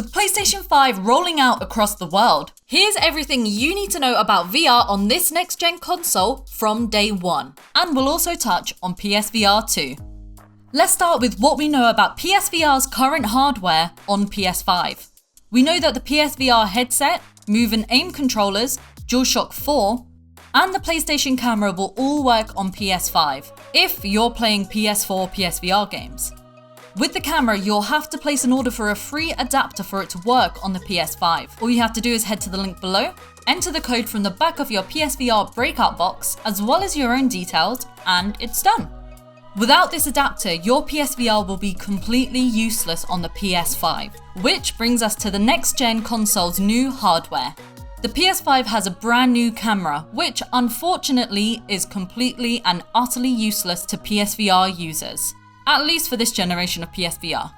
With PlayStation 5 rolling out across the world, here's everything you need to know about VR on this next-gen console from day one. And we'll also touch on PSVR 2. Let's start with what we know about PSVR's current hardware on PS5. We know that the PSVR headset, Move and Aim controllers, DualShock 4, and the PlayStation camera will all work on PS5 if you're playing PS4 PSVR games. With the camera, you'll have to place an order for a free adapter for it to work on the PS5. All you have to do is head to the link below, enter the code from the back of your PSVR breakout box, as well as your own details, and it's done. Without this adapter, your PSVR will be completely useless on the PS5, which brings us to the next-gen console's new hardware. The PS5 has a brand new camera, which unfortunately is completely and utterly useless to PSVR users. At least for this generation of PSVR.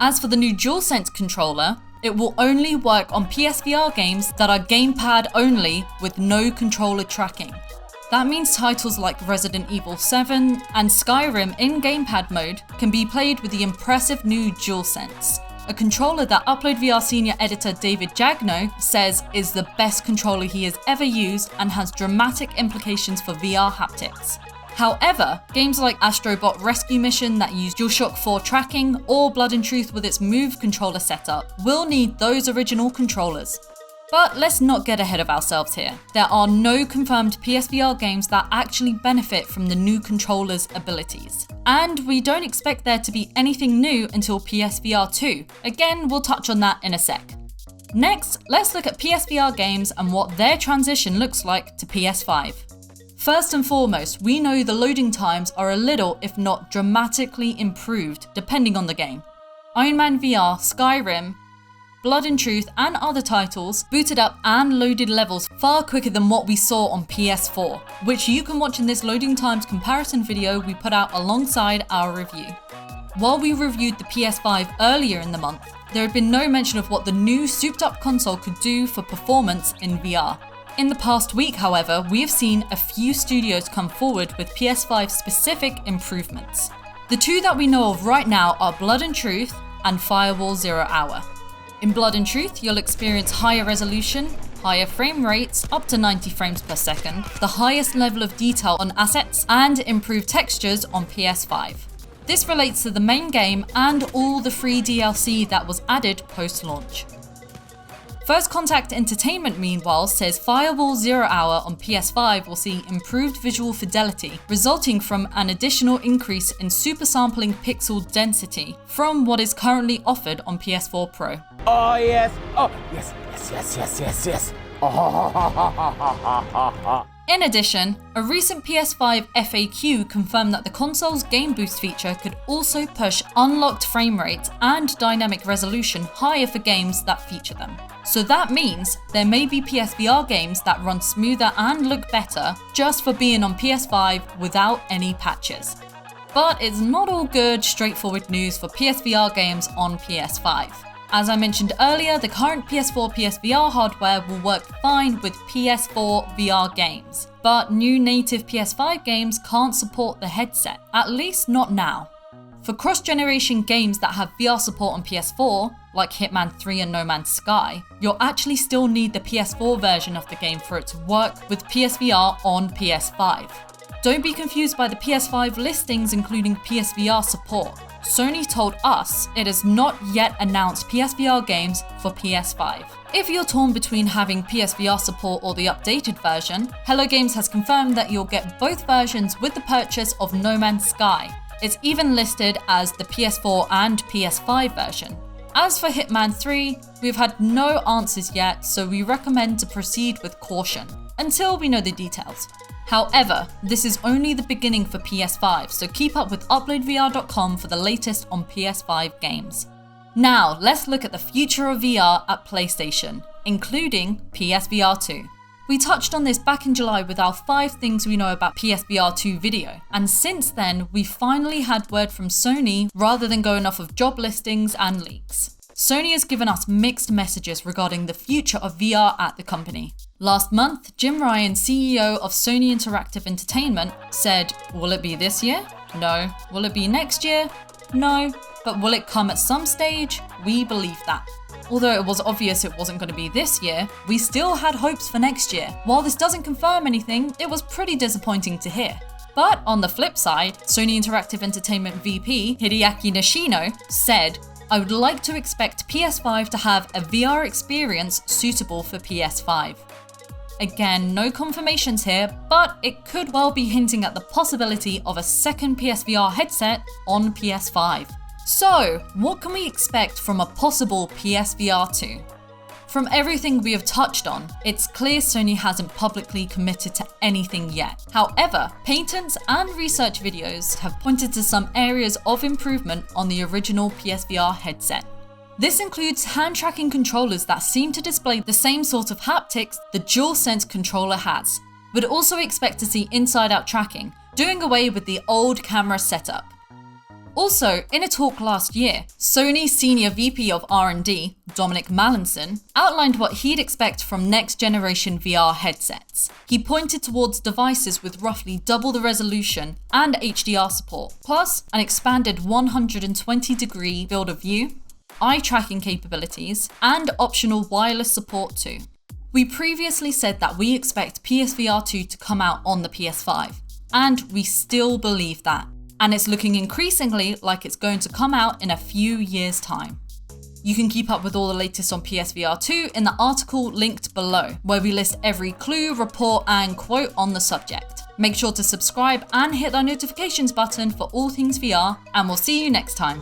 As for the new DualSense Controller, it will only work on PSVR games that are gamepad only with no controller tracking. That means titles like Resident Evil 7 and Skyrim in gamepad mode can be played with the impressive new DualSense, a controller that UploadVR senior editor David Jagno says is the best controller he has ever used and has dramatic implications for VR haptics. However, games like Astrobot Rescue Mission that use DualShock 4 tracking or Blood and Truth with its Move controller setup will need those original controllers. But let's not get ahead of ourselves here. There are no confirmed PSVR games that actually benefit from the new controller's abilities. And we don't expect there to be anything new until PSVR 2. Again, we'll touch on that in a sec. Next, let's look at PSVR games and what their transition looks like to PS5. First and foremost, we know the loading times are a little, if not dramatically improved, depending on the game. Iron Man VR, Skyrim, Blood and Truth, and other titles booted up and loaded levels far quicker than what we saw on PS4, which you can watch in this loading times comparison video we put out alongside our review. While we reviewed the PS5 earlier in the month, there had been no mention of what the new souped-up console could do for performance in VR. In the past week, however, we have seen a few studios come forward with PS5 specific improvements. The two that we know of right now are Blood and Truth and Firewall 0 Hour. In Blood and Truth, you'll experience higher resolution, higher frame rates up to 90 frames per second, the highest level of detail on assets, and improved textures on PS5. This relates to the main game and all the free DLC that was added post-launch. First Contact Entertainment, meanwhile, says Firewall 0 Hour on PS5 will see improved visual fidelity, resulting from an additional increase in supersampling pixel density from what is currently offered on PS4 Pro. Oh yes! Oh yes! Yes! In addition, a recent PS5 FAQ confirmed that the console's Game Boost feature could also push unlocked frame rate and dynamic resolution higher for games that feature them. So that means there may be PSVR games that run smoother and look better just for being on PS5 without any patches. But it's not all good, straightforward news for PSVR games on PS5. As I mentioned earlier, the current PS4 PSVR hardware will work fine with PS4 VR games, but new native PS5 games can't support the headset, at least not now. For cross-generation games that have VR support on PS4, like Hitman 3 and No Man's Sky, you'll actually still need the PS4 version of the game for it to work with PSVR on PS5. Don't be confused by the PS5 listings including PSVR support. Sony told us it has not yet announced PSVR games for PS5. If you're torn between having PSVR support or the updated version, Hello Games has confirmed that you'll get both versions with the purchase of No Man's Sky. It's even listed as the PS4 and PS5 version. As for Hitman 3, we've had no answers yet, so we recommend to proceed with caution until we know the details. However, this is only the beginning for PS5, so keep up with UploadVR.com for the latest on PS5 games. Now, let's look at the future of VR at PlayStation, including PSVR 2. We touched on this back in July with our 5 things we know about PSVR 2 video, and since then, we finally had word from Sony rather than going off of job listings and leaks. Sony has given us mixed messages regarding the future of VR at the company. Last month, Jim Ryan, CEO of Sony Interactive Entertainment, said, "Will it be this year? No. Will it be next year? No. but will it come at some stage? We believe that. Although it was obvious it wasn't going to be this year, we still had hopes for next year. While this doesn't confirm anything, it was pretty disappointing to hear. But on the flip side, Sony Interactive Entertainment VP Hideaki Nishino said, "I would like to expect PS5 to have a VR experience suitable for PS5. Again, no confirmations here, but it could well be hinting at the possibility of a second PSVR headset on PS5. So, what can we expect from a possible PSVR 2? From everything we have touched on, it's clear Sony hasn't publicly committed to anything yet. However, patents and research videos have pointed to some areas of improvement on the original PSVR headset. This includes hand tracking controllers that seem to display the same sort of haptics the DualSense Controller has. We'd also expect to see inside-out tracking, doing away with the old camera setup. Also, in a talk last year, Sony's Senior VP of R&D, Dominic Mallinson, outlined what he'd expect from next-generation VR headsets. He pointed towards devices with roughly double the resolution and HDR support, plus an expanded 120-degree field of view, eye tracking capabilities, and optional wireless support too. We previously said that we expect PSVR 2 to come out on the PS5, and we still believe that. And it's looking increasingly like it's going to come out in a few years' time. You can keep up with all the latest on PSVR 2 in the article linked below, where we list every clue, report, and quote on the subject. Make sure to subscribe and hit that notifications button for all things VR, and we'll see you next time.